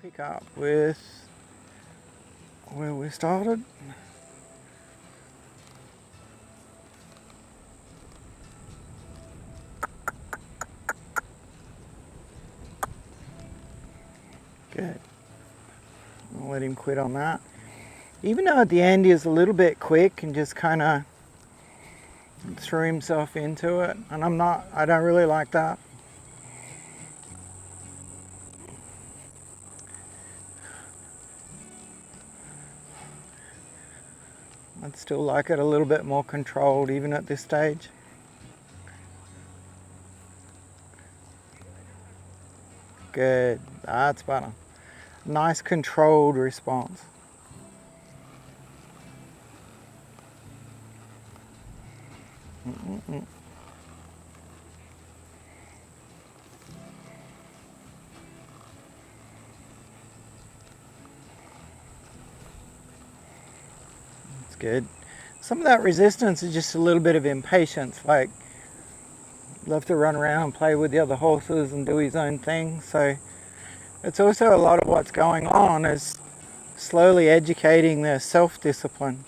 Pick up with where we started. Good. I'll let him quit on that. Even though at the end he is a little bit quick and just kind of threw himself into it, and I don't really like that. I'd still like it a little bit more controlled even at this stage. Good, that's better. Nice controlled response. That's good. Some of that resistance is just a little bit of impatience, like love to run around and play with the other horses and do his own thing. So it's also a lot of what's going on is slowly educating their self-discipline.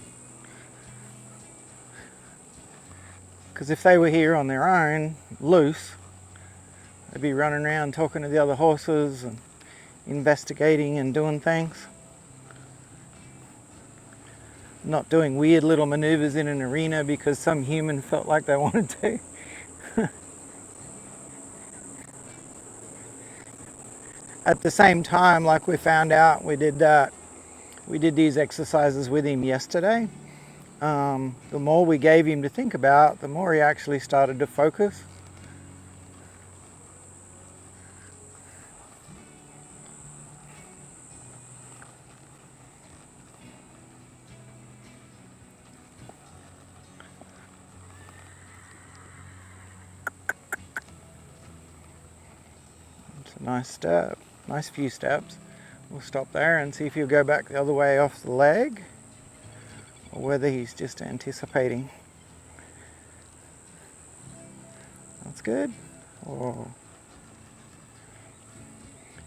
Because if they were here on their own, loose, they'd be running around talking to the other horses and investigating and doing things. Not doing weird little maneuvers in an arena because some human felt like they wanted to. At the same time, like we found out, we did these exercises with him yesterday. The more we gave him to think about, the more he actually started to focus. It's a nice step, nice few steps. We'll stop there and see if he'll go back the other way off the leg, or whether he's just anticipating. That's good. Oh.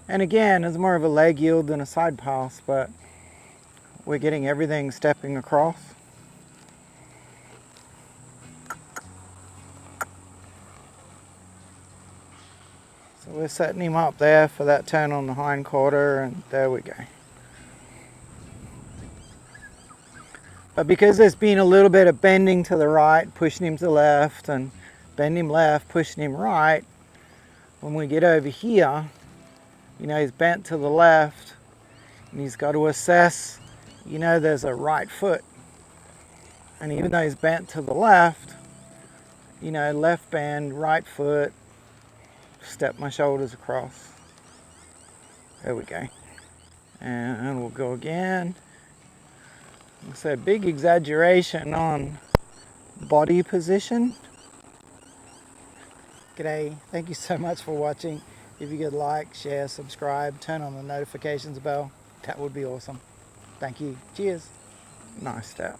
And again, it's more of a leg yield than a side pass, but we're getting everything stepping across. So we're setting him up there for that turn on the hind quarter, and there we go. But because there's been a little bit of bending to the right, pushing him to the left, and bend him left, pushing him right, when we get over here, you know, he's bent to the left, and he's got to assess, you know, there's a right foot. And even though he's bent to the left, you know, left bend, right foot, step my shoulders across. There we go. And we'll go again. So a big exaggeration on body position. G'day, thank you so much for watching. If you could like, share, subscribe, turn on the notifications bell, that would be awesome. Thank you. Cheers. Nice step.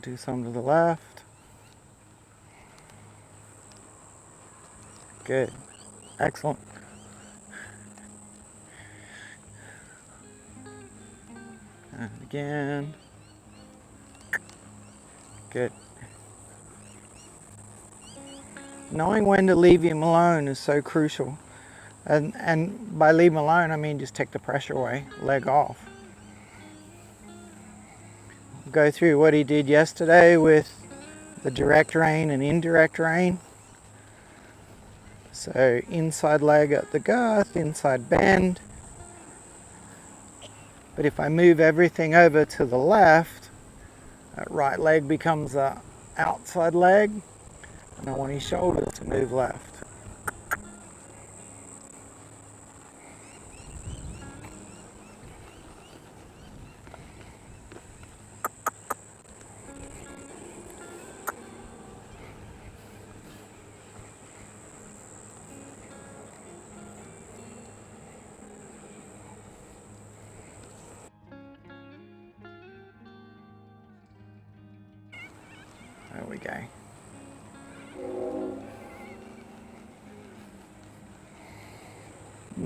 Do some to the left. Good. Excellent. And again. Good. Knowing when to leave him alone is so crucial. And by leave him alone, I mean just take the pressure away, leg off. Go through what he did yesterday with the direct rein and indirect rein. So inside leg at the girth, inside bend. But if I move everything over to the left, that right leg becomes the outside leg, and I want his shoulders to move left. There we go.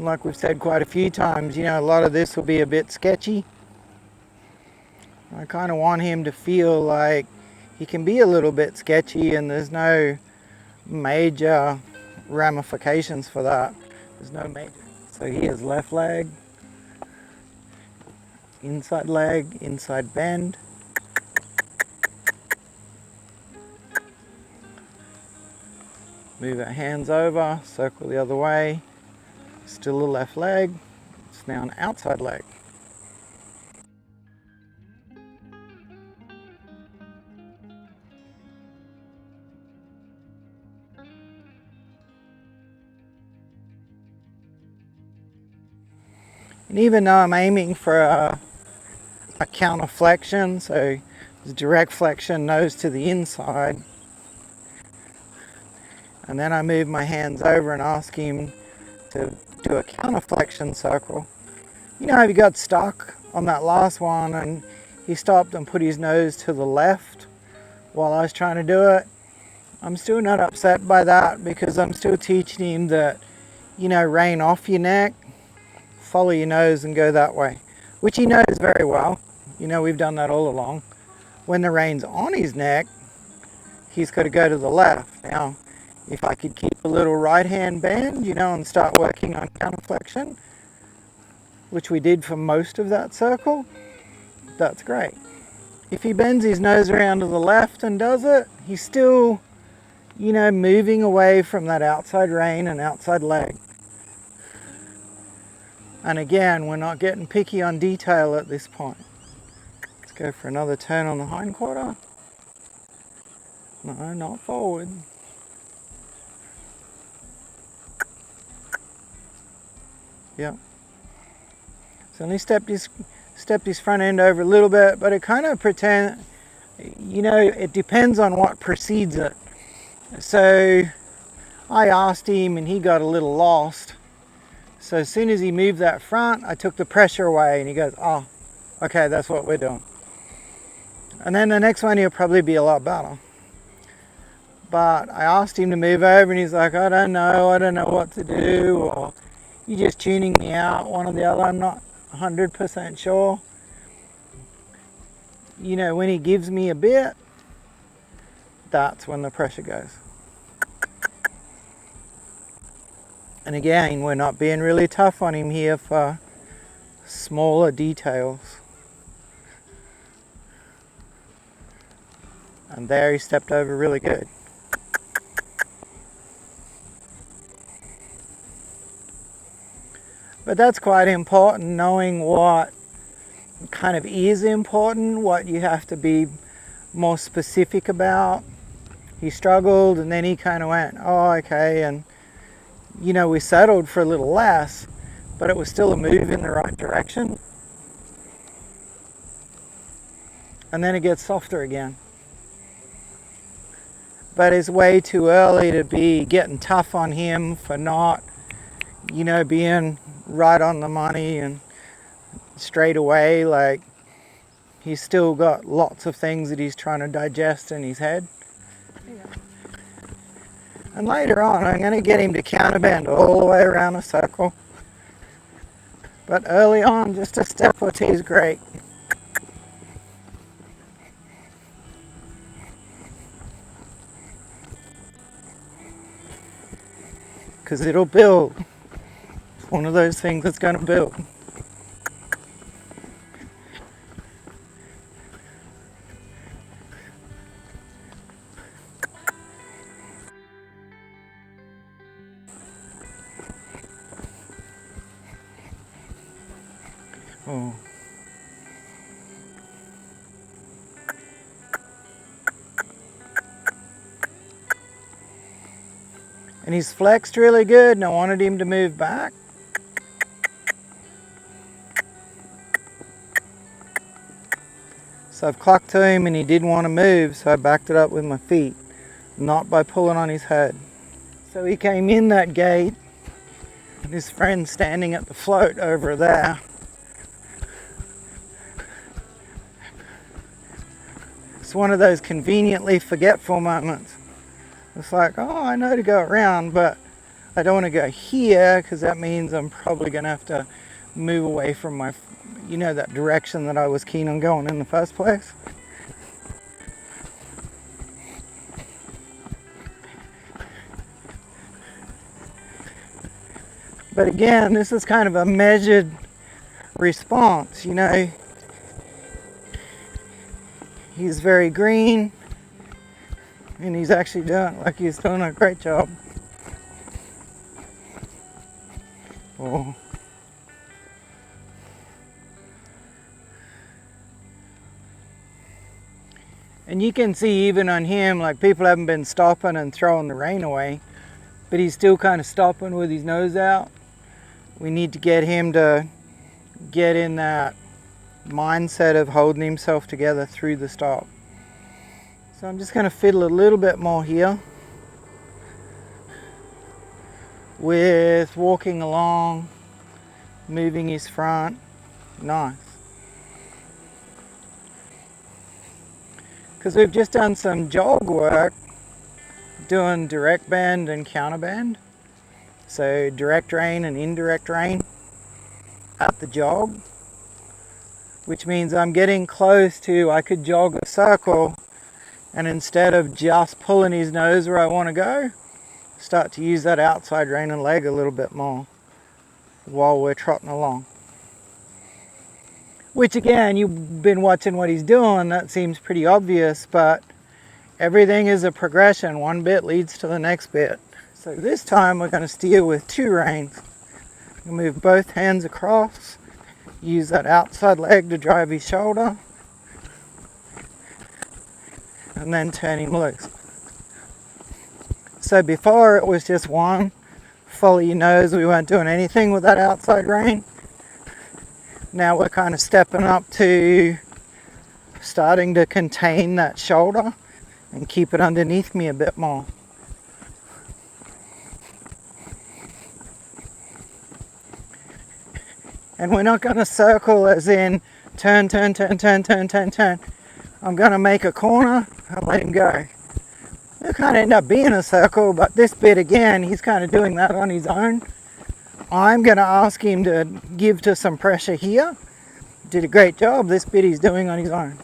like we've said quite a few times, you know, a lot of this will be a bit sketchy. I kind of want him to feel like he can be a little bit sketchy and there's no major ramifications for that. There's no major. So here's left leg, inside bend. Move our hands over, circle the other way. Still a left leg. It's now an outside leg. And even though I'm aiming for a counter flexion, so it's direct flexion, nose to the inside, and then I move my hands over and ask him to do a counter flexion circle. You know, he got stuck on that last one and he stopped and put his nose to the left while I was trying to do it. I'm still not upset by that because I'm still teaching him that, you know, rein off your neck, follow your nose and go that way, which he knows very well. You know, we've done that all along. When the rein's on his neck, he's got to go to the left. Now, if I could keep a little right hand bend, you know, and start working on counterflexion, which we did for most of that circle, that's great. If he bends his nose around to the left and does it, he's still, you know, moving away from that outside rein and outside leg. And again, we're not getting picky on detail at this point. Let's go for another turn on the hind quarter. No, not forward. Yep. So only stepped his front end over a little bit, but it kind of you know, it depends on what precedes it. So I asked him and he got a little lost. So as soon as he moved that front, I took the pressure away and he goes, oh, okay, that's what we're doing. And then the next one he'll probably be a lot better. But I asked him to move over and he's like, I don't know what to do, or you're just tuning me out, one or the other, I'm not 100% sure. You know, when he gives me a bit, that's when the pressure goes. And again, we're not being really tough on him here for smaller details. And there he stepped over really good. But that's quite important, knowing what kind of is important, what you have to be more specific about. He struggled and then he kind of went, oh, okay, and you know, we settled for a little less, but it was still a move in the right direction. And then it gets softer again. But it's way too early to be getting tough on him for not, you know, being right on the money and straight away. Like, he's still got lots of things that he's trying to digest in his head. And later on, I'm going to get him to counterbend all the way around a circle. But early on, just a step or two is great. Because it'll build. It's one of those things that's going to build. Oh. And he's flexed really good, and I wanted him to move back. So I've clocked to him and he didn't want to move, so I backed it up with my feet, not by pulling on his head. So he came in that gate, and his friend's standing at the float over there. It's one of those conveniently forgetful moments. It's like, oh, I know to go around, but I don't want to go here because that means I'm probably going to have to move away from my, that direction that I was keen on going in the first place. But again, this is kind of a measured response, He's very green, and he's actually he's doing a great job. Oh. And you can see even on him, like people haven't been stopping and throwing the rein away, but he's still kind of stopping with his nose out. We need to get him to get in that mindset of holding himself together through the stop. So I'm just going to fiddle a little bit more here with walking along, moving his front. Nice. Because we've just done some jog work doing direct bend and counter bend. So direct rein and indirect rein at the jog, which means I'm getting close to, I could jog a circle, and instead of just pulling his nose where I want to go, start to use that outside rein and leg a little bit more while we're trotting along. Which again, you've been watching what he's doing, that seems pretty obvious, but everything is a progression. One bit leads to the next bit. So this time we're going to steer with 2 reins. Move both hands across, use that outside leg to drive his shoulder, and then turn him loose. So before it was just one, follow your nose, we weren't doing anything with that outside rein. Now we're kind of stepping up to starting to contain that shoulder and keep it underneath me a bit more. And we're not going to circle as in turn, turn, turn, turn, turn, turn, turn. I'm going to make a corner and let him go. It'll kind of end up being a circle, but this bit again, he's kind of doing that on his own. I'm going to ask him to give to some pressure here. Did a great job. This bit he's doing on his own.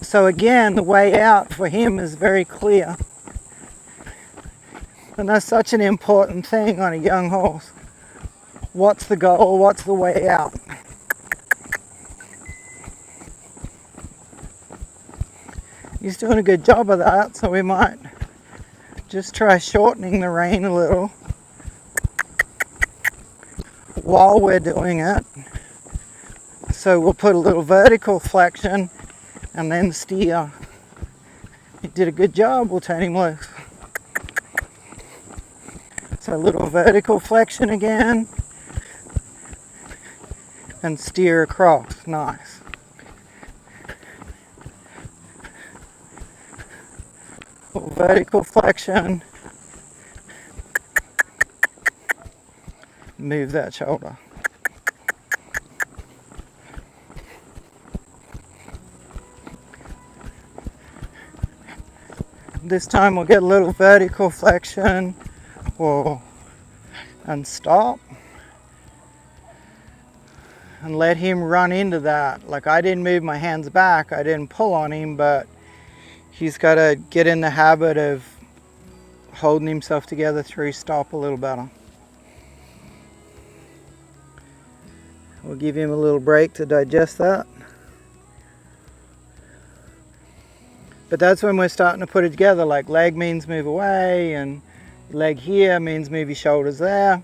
So again, the way out for him is very clear. And that's such an important thing on a young horse. What's the goal? What's the way out? He's doing a good job of that, so we might just try shortening the rein a little while we're doing it. So we'll put a little vertical flexion and then steer. He did a good job, we'll turn him loose. So a little vertical flexion again, and steer across. Nice. Little vertical flexion. Move that shoulder. This time we'll get a little vertical flexion. Whoa, and stop and let him run into that. Like, I didn't move my hands back, I didn't pull on him, but he's got to get in the habit of holding himself together through stop a little better. We'll give him a little break to digest that. But that's when we're starting to put it together, like leg means move away, and leg here means move your shoulders there.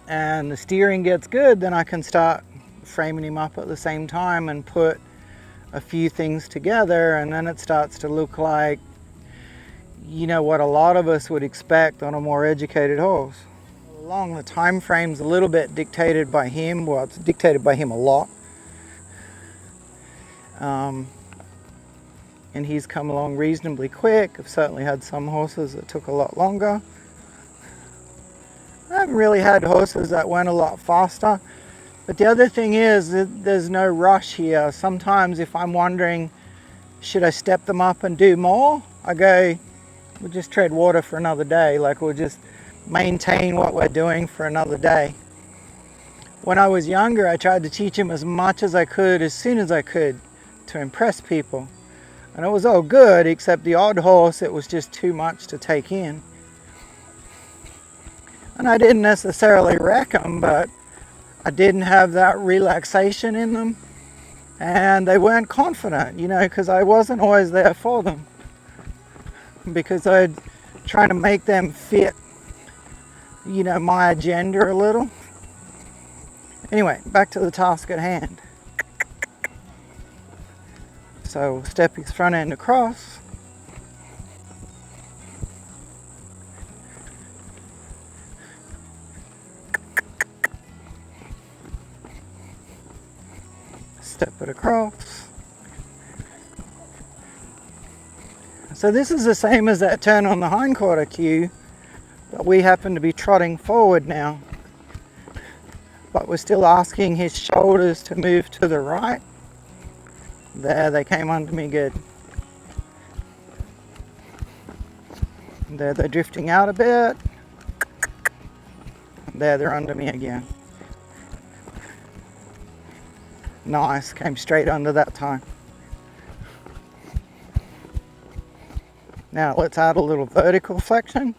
And the steering gets good, then I can start framing him up at the same time and put a few things together, and then it starts to look like, what a lot of us would expect on a more educated horse. Along the time frame's a little bit dictated by him. Well, it's dictated by him a lot. And he's come along reasonably quick. I've certainly had some horses that took a lot longer. I haven't really had horses that went a lot faster. But the other thing is that there's no rush here. Sometimes if I'm wondering, should I step them up and do more? I go, we'll just tread water for another day. Like, we'll just maintain what we're doing for another day. When I was younger, I tried to teach him as much as I could, as soon as I could, to impress people. And it was all good, except the odd horse, it was just too much to take in. And I didn't necessarily wreck them, but I didn't have that relaxation in them. And they weren't confident, because I wasn't always there for them. Because I'd trying to make them fit, my agenda a little. Anyway, back to the task at hand. So we'll step his front end across. Step it across. So this is the same as that turn on the hindquarter cue, but we happen to be trotting forward now. But we're still asking his shoulders to move to the right. There, they came under me good. There, they're drifting out a bit. There, they're under me again. Nice, came straight under that time. Now let's add a little vertical flexion.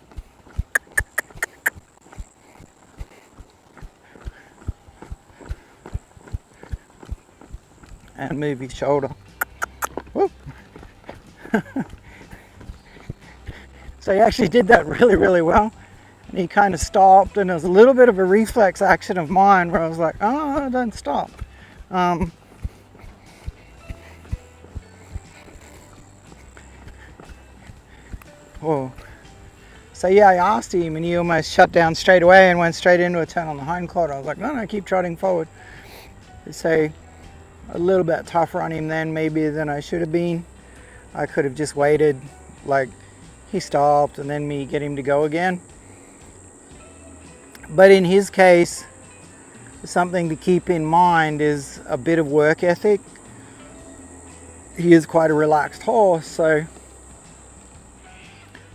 And move his shoulder. Whoop. So he actually did that really, really well. And he kind of stopped, and it was a little bit of a reflex action of mine where I was like, oh, don't stop. Whoa. So yeah, I asked him, and he almost shut down straight away and went straight into a turn on the hindquarter. I was like, no, keep trotting forward. So a little bit tougher on him then maybe than I should have been. I could have just waited, like he stopped and then me get him to go again. But in his case, something to keep in mind is a bit of work ethic. He is quite a relaxed horse, so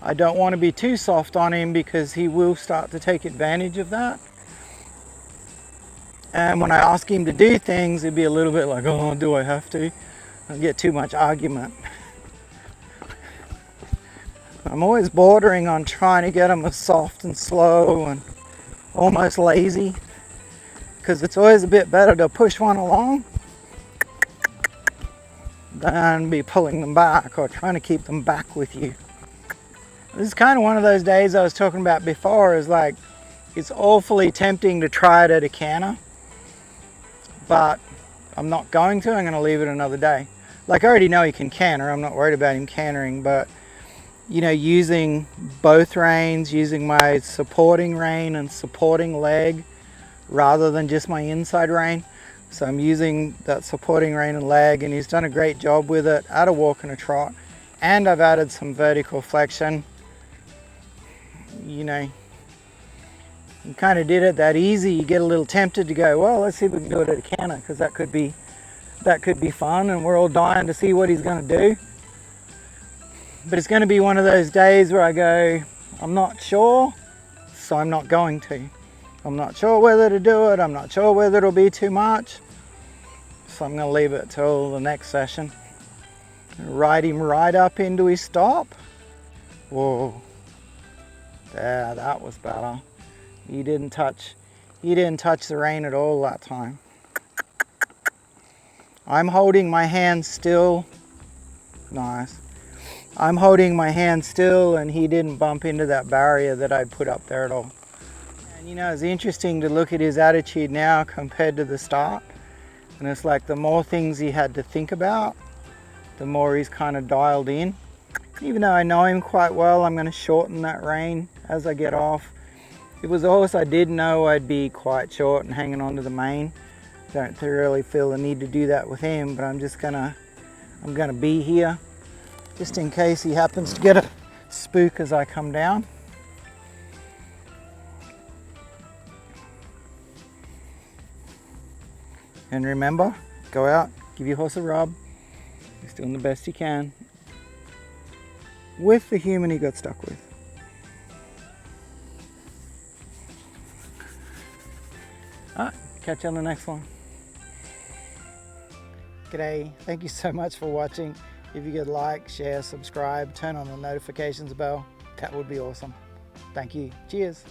I don't want to be too soft on him because he will start to take advantage of that. And when I ask him to do things, it'd be a little bit like, oh, do I have to? I'll get too much argument. I'm always bordering on trying to get him as soft and slow and almost lazy, because it's always a bit better to push one along than be pulling them back or trying to keep them back with you. This is kind of one of those days I was talking about before, is like, it's awfully tempting to try it at a canter, but I'm not going to. I'm going to leave it another day. Like, I already know he can canter. I'm not worried about him cantering, but using both reins, using my supporting rein and supporting leg rather than just my inside rein. So I'm using that supporting rein and leg, and he's done a great job with it at a walk and a trot. And I've added some vertical flexion. You kind of did it that easy. You get a little tempted to go, well, let's see if we can do it at a canter, because that could be fun, and we're all dying to see what he's going to do. But it's going to be one of those days where I go, I'm not sure, so I'm not going to. I'm not sure whether to do it. I'm not sure whether it'll be too much. So I'm going to leave it till the next session. Ride him right up into his stop. Whoa. Yeah, that was better. He didn't touch the rein at all that time. I'm holding my hand still. Nice. I'm holding my hand still, and he didn't bump into that barrier that I'd put up there at all. And it's interesting to look at his attitude now compared to the start. And it's like the more things he had to think about, the more he's kind of dialed in. Even though I know him quite well, I'm going to shorten that rein as I get off. If it was a horse I did know, I'd be quite short and hanging on to the mane. Don't really feel the need to do that with him, but I'm gonna be here just in case he happens to get a spook as I come down. And remember, go out, give your horse a rub. Just doing the best he can with the human he got stuck with. Alright, catch you on the next one. G'day, thank you so much for watching. If you could like, share, subscribe, turn on the notifications bell, that would be awesome. Thank you. Cheers.